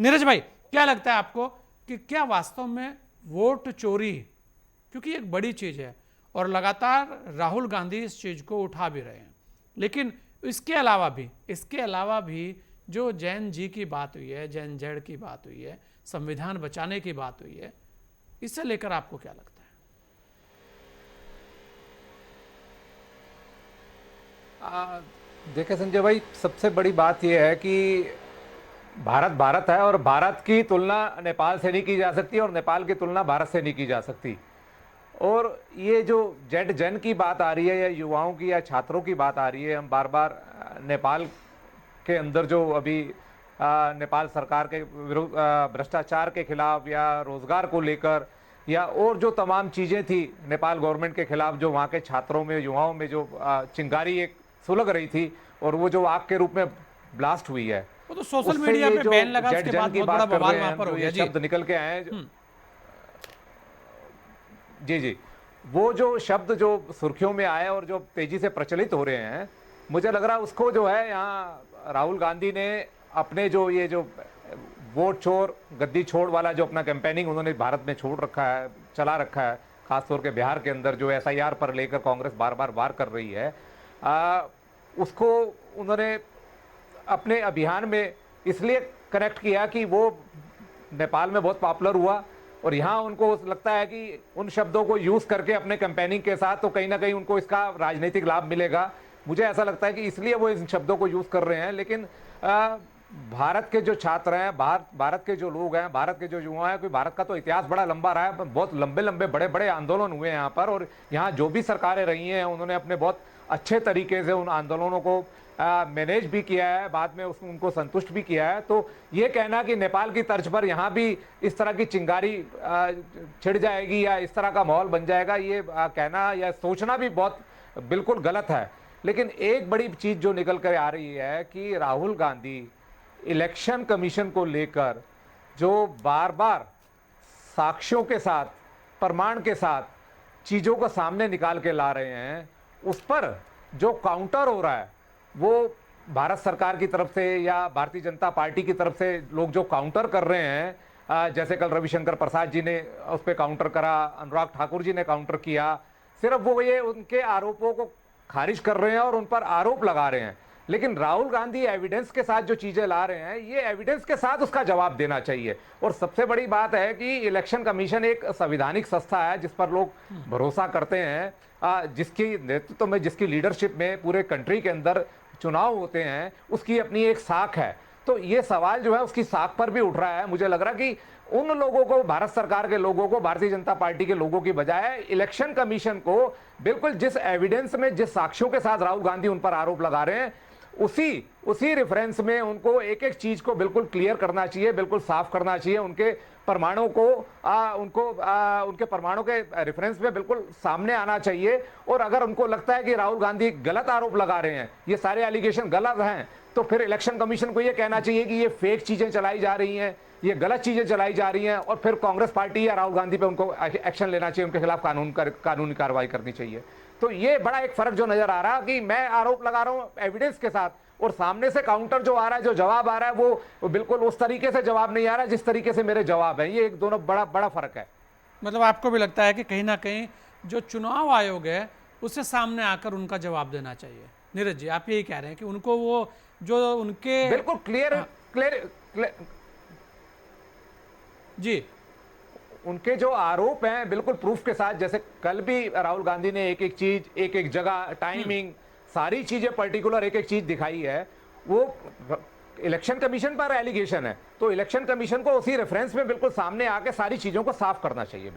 नीरज भाई, क्या लगता है आपको कि क्या वास्तव में वोट चोरी, क्योंकि एक बड़ी चीज है और लगातार राहुल गांधी इस चीज को उठा भी रहे हैं, लेकिन इसके अलावा भी जो जैन जी की बात हुई है, जैन जेड की बात हुई है, संविधान बचाने की बात हुई है, इससे लेकर आपको क्या लगता है? देखिए संजय भाई, सबसे बड़ी बात यह है कि भारत भारत है और भारत की तुलना नेपाल से नहीं की जा सकती और नेपाल की तुलना भारत से नहीं की जा सकती। और ये जो जेड जन की बात आ रही है या युवाओं की या छात्रों की बात आ रही है, हम बार बार नेपाल के अंदर जो अभी नेपाल सरकार के विरुद्ध भ्रष्टाचार के खिलाफ या रोजगार को लेकर या और जो तमाम चीज़ें थी नेपाल गवर्नमेंट के खिलाफ, जो वहाँ के छात्रों में युवाओं में जो चिंगारी एक सुलग रही थी और वो जो आग के रूप में ब्लास्ट हुई है, वो तो सोशल उससे मीडिया ये पे जो बैन लगा, जेड उसके जन बाद की बहुत बड़ा बात कर बवाल रहे वहां हैं, पर हो जो गया ये जी। शब्द निकल के आए हैं, जी जी, वो जो शब्द जो सुर्खियों में आए और जो तेजी से प्रचलित हो रहे हैं, मुझे लग रहा है उसको जो है यहाँ राहुल गांधी ने अपने जो ये जो वोट चोर गद्दी छोड़ वाला जो अपना कैंपेनिंग उन्होंने भारत में छोड़ रखा है, चला रखा है, खासतौर के बिहार के अंदर जो एसआईआर पर लेकर कांग्रेस बार बार वार कर रही है, उसको उन्होंने अपने अभियान में इसलिए कनेक्ट किया कि वो नेपाल में बहुत पॉपुलर हुआ और यहाँ उनको लगता है कि उन शब्दों को यूज करके अपने कैंपेनिंग के साथ तो कहीं ना कहीं उनको इसका राजनीतिक लाभ मिलेगा। मुझे ऐसा लगता है कि इसलिए वो इन शब्दों को यूज कर रहे हैं। लेकिन भारत के जो छात्र हैं, भारत के जो लोग हैं, भारत के जो युवा हैं, क्योंकि भारत का तो इतिहास बड़ा लंबा रहा है, बहुत लंबे लंबे बड़े बड़े आंदोलन हुए हैं यहाँ पर, और यहाँ जो भी सरकारें रही हैं उन्होंने अपने बहुत अच्छे तरीके से उन आंदोलनों को मैनेज भी किया है, बाद में उनको संतुष्ट भी किया है। तो ये कहना कि नेपाल की तर्ज पर यहाँ भी इस तरह की चिंगारी छिड़ जाएगी या इस तरह का माहौल बन जाएगा, ये कहना या सोचना भी बहुत बिल्कुल गलत है। लेकिन एक बड़ी चीज जो निकल कर आ रही है कि राहुल गांधी इलेक्शन कमीशन को लेकर जो बार बार साक्ष्यों के साथ, प्रमाण के साथ चीजों को सामने निकाल के ला रहे हैं, उस पर जो काउंटर हो रहा है वो भारत सरकार की तरफ से या भारतीय जनता पार्टी की तरफ से लोग जो काउंटर कर रहे हैं, जैसे कल रविशंकर प्रसाद जी ने उस पर काउंटर करा, अनुराग ठाकुर जी ने काउंटर किया, सिर्फ वो ये उनके आरोपों को खारिज कर रहे हैं और उन पर आरोप लगा रहे हैं। लेकिन राहुल गांधी एविडेंस के साथ जो चीजें ला रहे हैं, ये एविडेंस के साथ उसका जवाब देना चाहिए। और सबसे बड़ी बात है कि इलेक्शन कमीशन एक संवैधानिक संस्था है जिस पर लोग भरोसा करते हैं, जिसकी नेतृत्व में, जिसकी लीडरशिप में पूरे कंट्री के अंदर चुनाव होते हैं, उसकी अपनी एक साख है। तो ये सवाल जो है उसकी साख पर भी उठ रहा है। मुझे लग रहा है कि उन लोगों को, भारत सरकार के लोगों को, भारतीय जनता पार्टी के लोगों की बजाय इलेक्शन कमीशन को बिल्कुल जिस एविडेंस में, जिस साक्ष्यों के साथ राहुल गांधी उन पर आरोप लगा रहे हैं, उसी रेफरेंस में उनको एक एक चीज को बिल्कुल क्लियर करना चाहिए, बिल्कुल साफ करना चाहिए। उनके परमाणु को उनके परमाणु के रेफरेंस में बिल्कुल सामने आना चाहिए। और अगर उनको लगता है कि राहुल गांधी गलत आरोप लगा रहे हैं, ये सारे एलिगेशन गलत हैं, तो फिर इलेक्शन कमीशन को ये कहना चाहिए कि ये फेक चीजें चलाई जा रही हैं, ये गलत चीजें चलाई जा रही हैं, और फिर कांग्रेस पार्टी या राहुल गांधी पे उनको एक्शन लेना चाहिए, उनके खिलाफ कानूनी कार्रवाई करनी चाहिए। तो ये बड़ा एक फर्क जो नजर आ रहा है कि मैं आरोप लगा रहा हूं एविडेंस के साथ, और सामने से काउंटर जो आ रहा है, जो जवाब आ रहा है, वो बिल्कुल उस तरीके से जवाब नहीं आ रहा है जिस तरीके से मेरे जवाब है। ये एक दोनों बड़ा बड़ा फर्क है। मतलब आपको भी लगता है कि कहीं ना कहीं जो चुनाव आयोग है उससे सामने आकर उनका जवाब देना चाहिए? नीरज जी, आप यही कह रहे हैं कि उनको वो जो उनके बिल्कुल क्लियर जी, उनके जो आरोप हैं बिल्कुल प्रूफ के साथ, जैसे कल भी राहुल गांधी ने एक एक चीज, एक एक जगह, टाइमिंग, सारी चीजें पर्टिकुलर एक एक चीज दिखाई है। वो इलेक्शन कमीशन पर एलिगेशन है, तो इलेक्शन कमीशन को उसी रेफरेंस में बिल्कुल सामने आके सारी चीजों को साफ करना चाहिए।